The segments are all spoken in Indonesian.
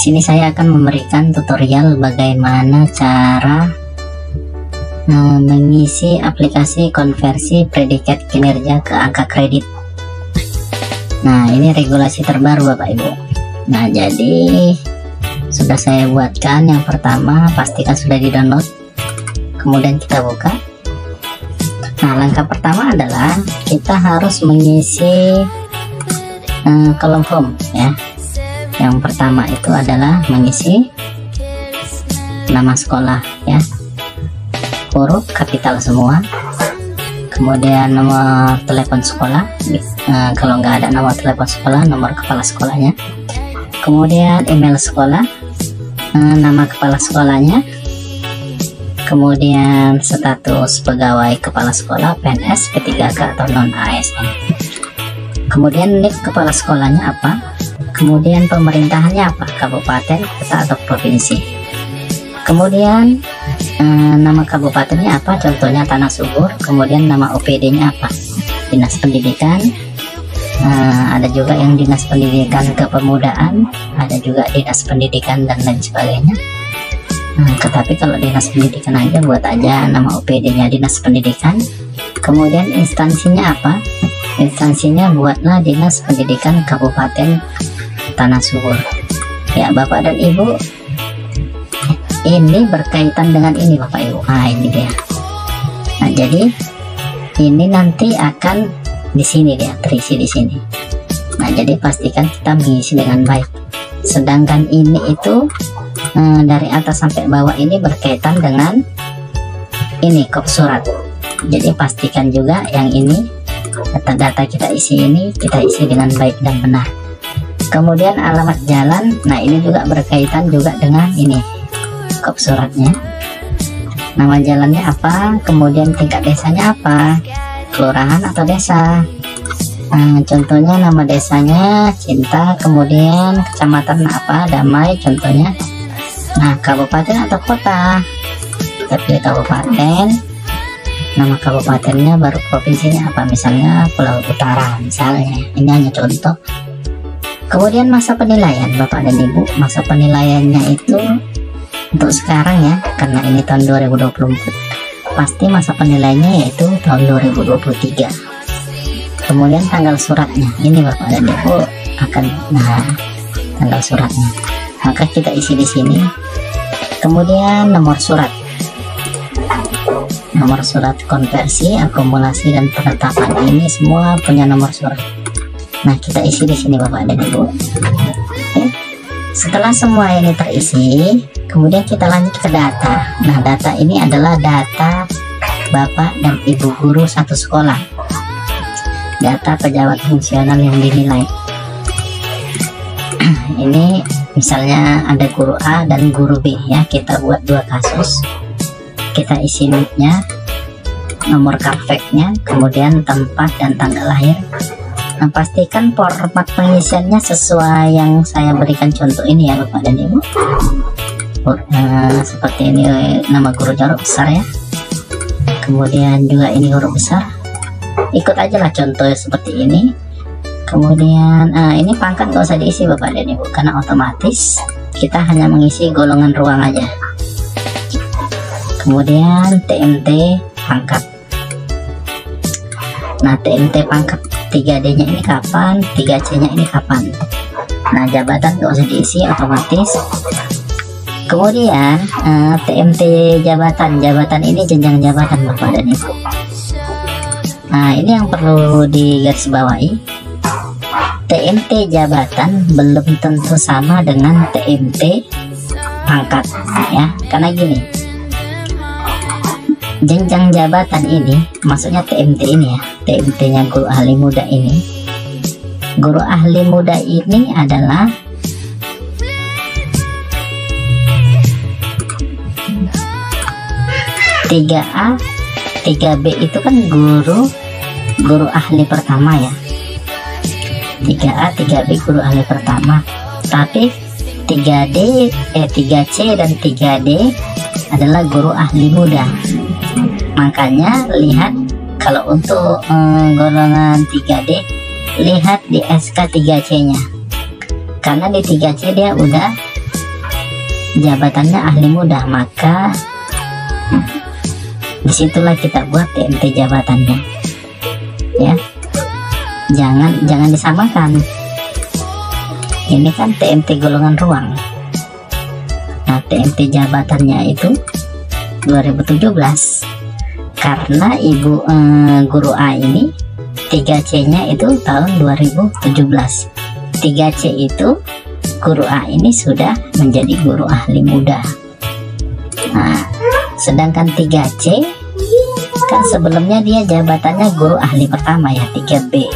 sini saya akan memberikan tutorial bagaimana cara mengisi aplikasi konversi predikat kinerja ke angka kredit. Nah, ini regulasi terbaru Bapak Ibu. Nah, jadi sudah saya buatkan. Yang pertama, pastikan sudah di-download. Kemudian kita buka. Nah, langkah pertama adalah kita harus mengisi kolom form ya. Yang pertama itu adalah mengisi nama sekolah ya, huruf kapital semua, kemudian nomor telepon sekolah, kalau nggak ada nomor telepon sekolah, nomor kepala sekolahnya, kemudian email sekolah, nama kepala sekolahnya, kemudian status pegawai kepala sekolah, PNS, P3K atau non ASN, kemudian nik kepala sekolahnya apa, kemudian pemerintahannya apa, kabupaten, kota atau provinsi, kemudian nama kabupatennya apa, contohnya Tanah Subur, kemudian nama OPD-nya apa, dinas pendidikan, ada juga yang dinas pendidikan kepemudaan, ada juga dinas pendidikan dan lain sebagainya. Tetapi kalau dinas pendidikan aja, buat aja nama OPD-nya dinas pendidikan, kemudian instansinya apa, instansinya buatlah dinas pendidikan kabupaten Tanah Subur ya. Bapak dan Ibu, ini berkaitan dengan ini Bapak Ibu. Nah, ini dia. Nah, jadi ini nanti akan di sini dia terisi di sini. Nah, jadi pastikan kita mengisi dengan baik. Sedangkan ini itu dari atas sampai bawah ini berkaitan dengan ini kop surat. Jadi pastikan juga yang ini data-data kita isi ini kita isi dengan baik dan benar. Kemudian alamat jalan, nah ini juga berkaitan juga dengan ini kop suratnya. Nama jalannya apa, kemudian tingkat desanya apa, kelurahan atau desa. Contohnya nama desanya Cinta, kemudian kecamatan apa, Damai contohnya. Nah, kabupaten atau kota, kita pilih kabupaten, nama kabupatennya, baru provinsinya apa, misalnya Pulau Utara misalnya. Ini hanya contoh. Kemudian masa penilaian Bapak dan Ibu, masa penilaiannya itu untuk sekarang ya, karena ini tahun 2024, pasti masa penilaiannya yaitu tahun 2023. Kemudian tanggal suratnya, ini Bapak dan Ibu akan tanggal suratnya, maka kita isi di sini. Kemudian nomor surat konversi, akumulasi dan penetapan, ini semua punya nomor surat. Nah, kita isi di sini Bapak dan Ibu. Oke. Setelah semua ini terisi, kemudian kita lanjut ke data. Nah, data ini adalah data Bapak dan Ibu guru satu sekolah, data pejabat fungsional yang dinilai. Ini misalnya ada guru A dan guru B ya, kita buat dua kasus, kita isi nicknya, nomor karpetnya, kemudian tempat dan tanggal lahir. Nah, pastikan format pengisiannya sesuai yang saya berikan contoh ini ya Bapak dan Ibu. Seperti ini, nama guru huruf besar ya, kemudian juga ini huruf besar, ikut aja lah contoh seperti ini. Kemudian ini pangkat gak usah diisi Bapak dan Ibu, karena otomatis kita hanya mengisi golongan ruang aja. Kemudian TMT pangkat. Nah, TMT pangkat 3D nya ini kapan, 3C nya ini kapan. Nah, jabatan gak usah diisi, otomatis. Kemudian TMT jabatan ini jenjang jabatan Bapak dan Ibu. Nah, ini yang perlu digarisbawahi, TMT jabatan belum tentu sama dengan TMT pangkat ya, karena gini, jenjang jabatan ini maksudnya TMT ini ya, TMT nya guru ahli muda ini. Guru ahli muda ini adalah (3A), (3B) itu kan guru ahli pertama ya. 3A, 3B guru ahli pertama. Tapi 3C dan 3D adalah guru ahli muda. Makanya lihat kalau untuk golongan 3D, lihat di SK 3C nya, karena di 3C dia udah jabatannya ahli muda, maka disitulah kita buat TMT jabatannya ya. Jangan disamakan, ini kan TMT golongan ruang. Nah, TMT jabatannya itu 2017 karena ibu guru A ini 3C nya itu tahun 2017. 3C itu guru A ini sudah menjadi guru ahli muda. Nah, sedangkan 3C kan sebelumnya dia jabatannya guru ahli pertama ya, 3B.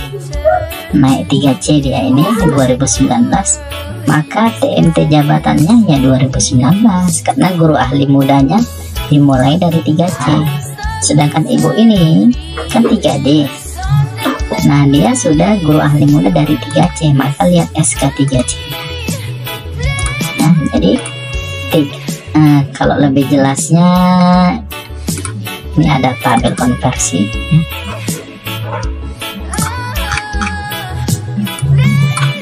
Naik 3C dia ini 2019, maka TMT jabatannya ya 2019 karena guru ahli mudanya dimulai dari 3C. Sedangkan ibu ini kan 3D. Nah, dia sudah guru ahli muda dari 3C, maka lihat SK 3C. Nah, jadi kalau lebih jelasnya ini ada tabel konversi ya.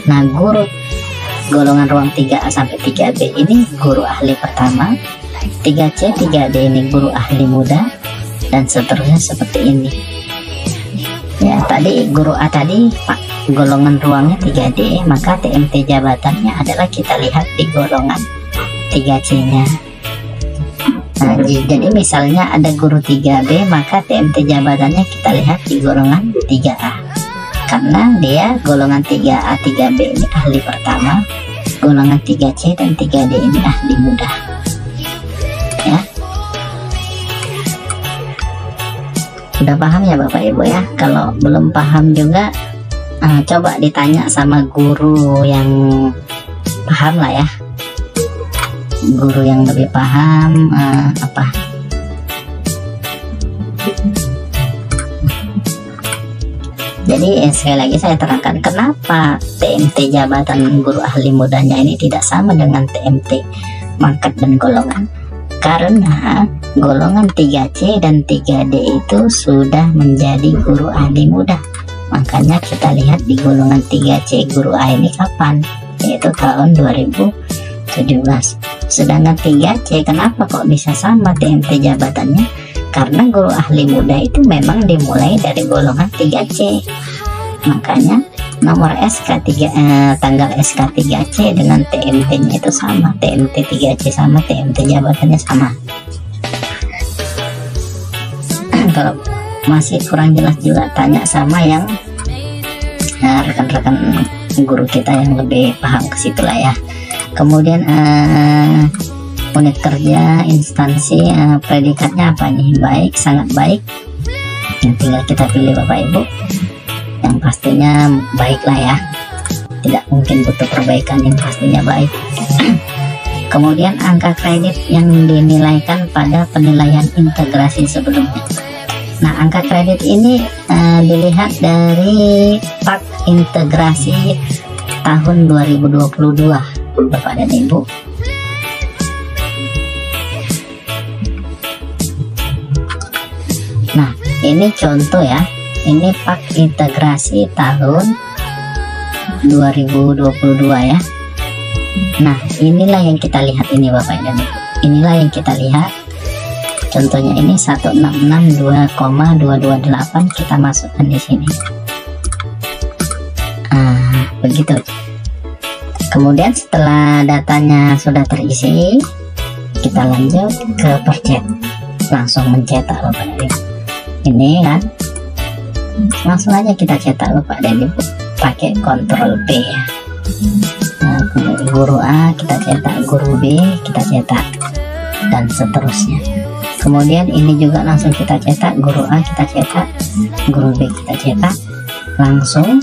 Nah, guru golongan ruang 3A sampai 3B ini guru ahli pertama, 3C 3D ini guru ahli muda, dan seterusnya seperti ini ya. Tadi guru A tadi Pak golongan ruangnya 3D, maka TMT jabatannya adalah kita lihat di golongan 3C nya. Nah, jadi misalnya ada guru 3B, maka TMT jabatannya kita lihat di golongan 3A karena dia golongan 3A 3B ini ahli pertama, golongan 3C dan 3D ini ahli muda ya. Udah paham ya Bapak Ibu ya? Kalau belum paham juga coba ditanya sama guru yang paham lah ya, guru yang lebih paham Jadi sekali lagi saya terangkan kenapa TMT jabatan guru ahli mudanya ini tidak sama dengan TMT market dan golongan. Karena golongan 3C dan 3D itu sudah menjadi guru ahli muda. Makanya kita lihat di golongan 3C guru A ini kapan, yaitu tahun 2017. Sedangkan 3C kenapa kok bisa sama TMT jabatannya? Karena guru ahli muda itu memang dimulai dari golongan 3C. Makanya nomor tanggal SK 3C dengan TMT-nya itu sama, TMT 3C sama, TMT jabatannya sama. Kalau masih kurang jelas juga tanya sama yang rekan-rekan guru kita yang lebih paham ke situ lah ya. Kemudian unit kerja, instansi, predikatnya apa nih? Baik, sangat baik. Tinggal kita pilih Bapak Ibu. Yang pastinya baik lah ya. Tidak mungkin butuh perbaikan, yang pastinya baik. Kemudian angka kredit yang dinilaikan pada penilaian integrasi sebelumnya. Nah, angka kredit ini dilihat dari Pak Integrasi tahun 2022 Bapak dan Ibu. Nah, ini contoh ya, ini Pak Integrasi tahun 2022 ya. Nah, inilah yang kita lihat ini Bapak dan Ibu. Inilah yang kita lihat. Contohnya ini 166.2,228 kita masukkan di sini. Begitu. Kemudian setelah datanya sudah terisi, kita lanjut ke percet. Langsung mencetak Bapak dan Ibu. Ini kan langsung aja kita cetak Bapak dan Ibu pakai Ctrl B ya. Nah, guru A kita cetak, guru B kita cetak, dan seterusnya. Kemudian ini juga langsung kita cetak, guru A kita cetak, guru B kita cetak langsung.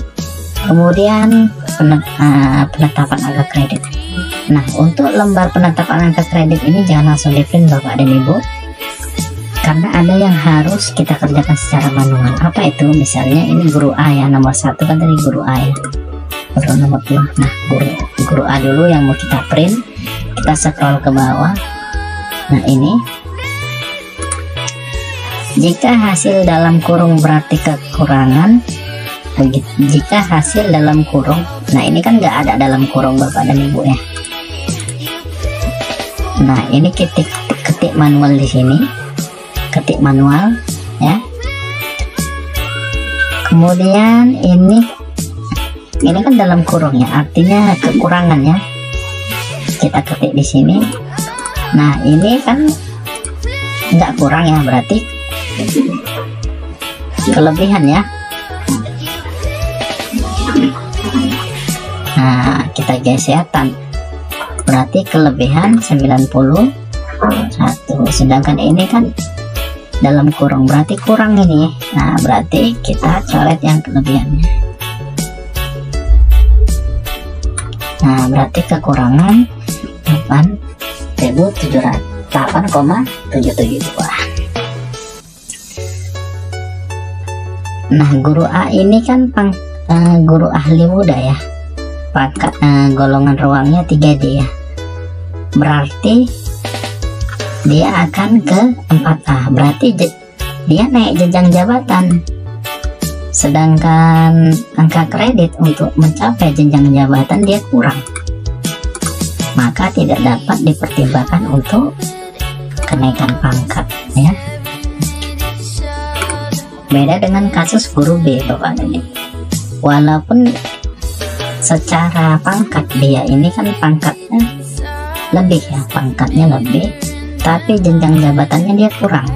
Kemudian penetapan angka kredit. Nah, untuk lembar penetapan angka kredit ini jangan langsung di print Bapak dan Ibu, karena ada yang harus kita kerjakan secara manual. Apa itu? Misalnya ini guru A ya, nomor 1 kan tadi guru A ya, guru nomor 2. Nah, guru A dulu yang mau kita print. Kita scroll ke bawah. Nah, ini jika hasil dalam kurung berarti kekurangan, jika hasil dalam kurung, nah ini kan nggak ada dalam kurung Bapak dan Ibu ya. Nah, ini ketik manual di sini, ketik manual ya. Kemudian ini kan dalam kurung ya, artinya kekurangan ya. Kita ketik di sini. Nah, ini kan nggak kurang ya, berarti kelebihan ya. Nah, kita geser, berarti kelebihan 91, sedangkan ini kan dalam kurung, berarti kurang ini. Nah, berarti kita coret yang kelebihannya. Nah, berarti kekurangan 8,772. Nah, guru A ini kan guru ahli muda ya, pangkat golongan ruangnya 3D ya, berarti dia akan ke 4A, berarti dia naik jenjang jabatan. Sedangkan angka kredit untuk mencapai jenjang jabatan dia kurang, maka tidak dapat dipertimbangkan untuk kenaikan pangkat ya. Beda dengan kasus guru B, Bapak dan Ibu. Walaupun secara pangkat dia ini kan pangkatnya lebih ya, pangkatnya lebih, tapi jenjang jabatannya dia kurang.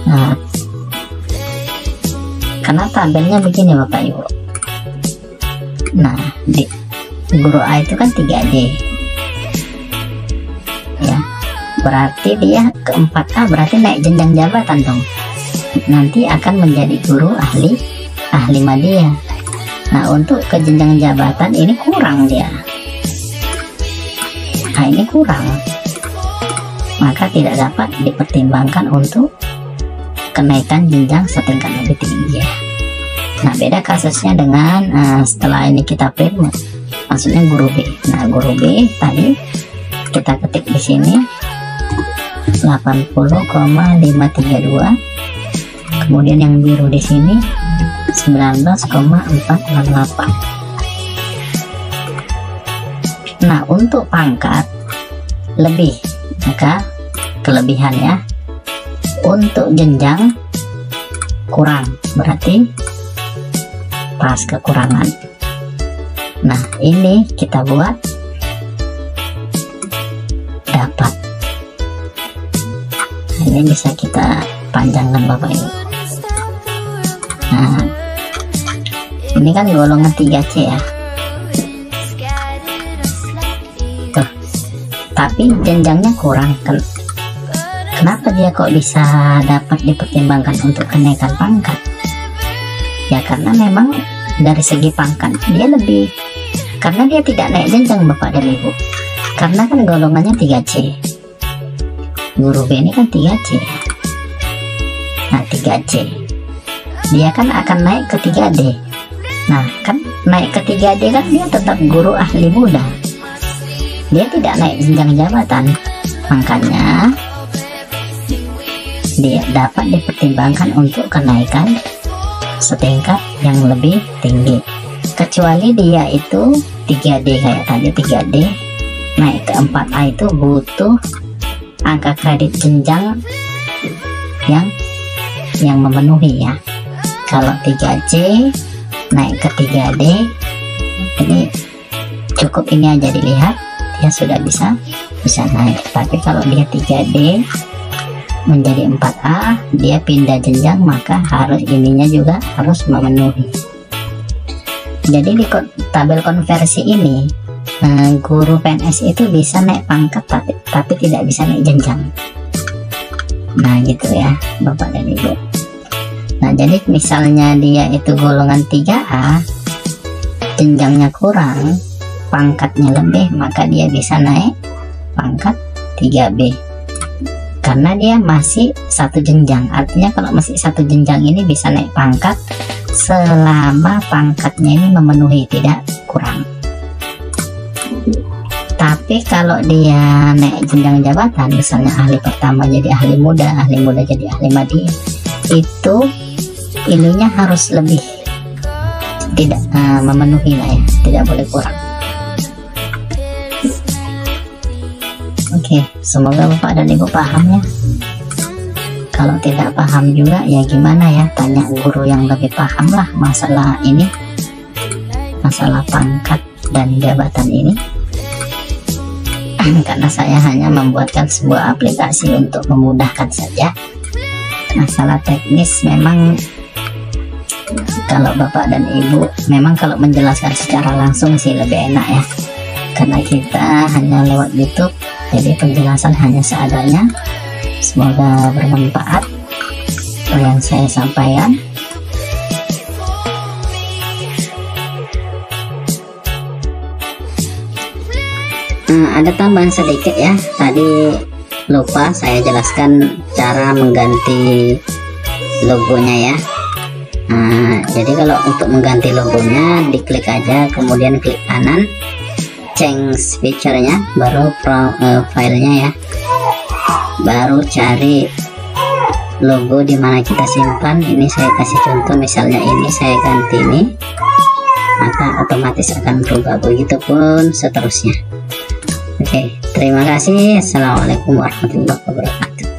Nah, karena tabelnya begini Bapak Ibu. Nah, di guru A itu kan 3D ya, berarti dia ke 4A, berarti naik jenjang jabatan dong, nanti akan menjadi guru ahli media. Nah, untuk ke jenjang jabatan ini kurang dia. Nah, ini kurang, maka tidak dapat dipertimbangkan untuk kenaikan jenjang setingkat lebih tinggi ya. Nah, beda kasusnya dengan setelah ini kita print, maksudnya guru B. Nah, guru B tadi kita ketik di sini 80,532, kemudian yang biru di sini 19,468. Nah, untuk pangkat lebih, maka kelebihan ya. Untuk jenjang kurang, berarti pas kekurangan. Nah, ini kita buat dapat. Ini bisa kita panjangkan Bapak Ibu. Nah, ini kan golongan 3C ya. Tuh, tapi jenjangnya kurang kan. Kenapa dia kok bisa dapat dipertimbangkan untuk kenaikan pangkat? Ya karena memang dari segi pangkat dia lebih, karena dia tidak naik jenjang Bapak dan Ibu, karena kan golongannya 3C. Guru B ini kan 3C. Nah, 3C dia kan akan naik ke 3D. Nah, kan naik ke 3D kan dia tetap guru ahli muda, dia tidak naik jenjang jabatan, makanya dia dapat dipertimbangkan untuk kenaikan setingkat yang lebih tinggi. Kecuali dia itu 3D kayak tadi, 3D naik ke 4A itu butuh angka kredit jenjang yang memenuhi ya. Kalau 3C naik ke 3D ini cukup, ini aja dilihat dia sudah bisa naik. Tapi kalau dia 3D menjadi 4A, dia pindah jenjang, maka harus ininya juga harus memenuhi. Jadi di tabel konversi ini guru PNS itu bisa naik pangkat tapi tidak bisa naik jenjang. Nah, gitu ya Bapak dan Ibu. Nah, jadi misalnya dia itu golongan 3A, jenjangnya kurang, pangkatnya lebih, maka dia bisa naik pangkat 3B. Karena dia masih satu jenjang, artinya kalau masih satu jenjang ini bisa naik pangkat selama pangkatnya ini memenuhi, tidak kurang. Tapi kalau dia naik jenjang jabatan, misalnya ahli pertama jadi ahli muda jadi ahli media, itu ininya harus lebih, tidak memenuhi lah ya, tidak boleh kurang. Oke, semoga Bapak dan Ibu paham ya. Kalau tidak paham juga ya gimana ya, tanya guru yang lebih paham lah masalah ini, masalah pangkat dan jabatan ini. Karena saya hanya membuatkan sebuah aplikasi untuk memudahkan saja. Masalah teknis memang kalau Bapak dan Ibu, memang kalau menjelaskan secara langsung sih lebih enak ya, karena kita hanya lewat YouTube, jadi penjelasan hanya seadanya. Semoga bermanfaat apa yang saya sampaikan. Ada tambahan sedikit ya, tadi lupa saya jelaskan cara mengganti logonya ya. Jadi kalau untuk mengganti logonya, diklik aja, kemudian klik kanan, change picture-nya, baru filenya ya, baru cari logo di mana kita simpan. Ini saya kasih contoh, misalnya ini saya ganti ini, maka otomatis akan berubah, begitupun seterusnya. Oke, terima kasih. Assalamualaikum warahmatullahi wabarakatuh.